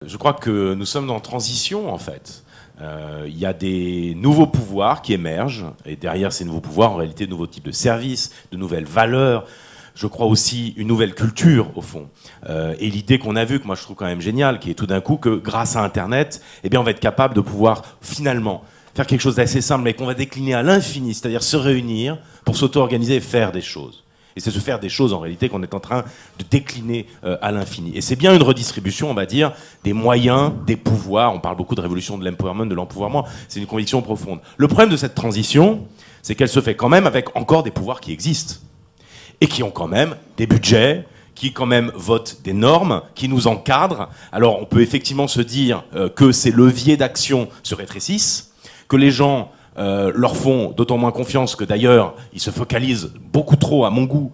Je crois que nous sommes en transition, en fait. Il y a des nouveaux pouvoirs qui émergent, et derrière ces nouveaux pouvoirs, en réalité, de nouveaux types de services, de nouvelles valeurs. Je crois aussi une nouvelle culture, au fond. Et l'idée qu'on a vue, que moi je trouve quand même géniale, qui est tout d'un coup que grâce à Internet, eh bien, on va être capable de pouvoir finalement faire quelque chose d'assez simple, mais qu'on va décliner à l'infini, c'est-à-dire se réunir pour s'auto-organiser et faire des choses. Et c'est se faire des choses, en réalité, qu'on est en train de décliner à l'infini. Et c'est bien une redistribution, on va dire, des moyens, des pouvoirs. On parle beaucoup de révolution de l'empowerment, de l'empouvoirment. C'est une conviction profonde. Le problème de cette transition, c'est qu'elle se fait quand même avec encore des pouvoirs qui existent. Et qui ont quand même des budgets, qui quand même votent des normes, qui nous encadrent. Alors on peut effectivement se dire que ces leviers d'action se rétrécissent, que les gens leur font d'autant moins confiance que d'ailleurs ils se focalisent beaucoup trop, à mon goût,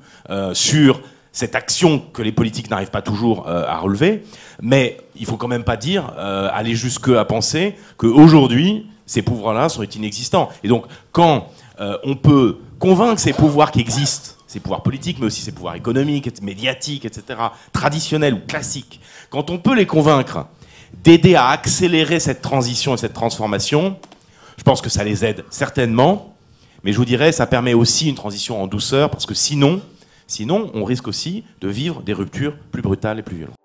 sur cette action que les politiques n'arrivent pas toujours à relever. Mais il faut quand même pas dire, aller jusqu'à penser qu'aujourd'hui ces pouvoirs-là sont inexistants. Et donc quand on peut convaincre ces pouvoirs qui existent, ces pouvoirs politiques, mais aussi ces pouvoirs économiques, médiatiques, etc., traditionnels ou classiques, quand on peut les convaincre d'aider à accélérer cette transition et cette transformation, je pense que ça les aide certainement, mais je vous dirais, ça permet aussi une transition en douceur, parce que sinon, on risque aussi de vivre des ruptures plus brutales et plus violentes.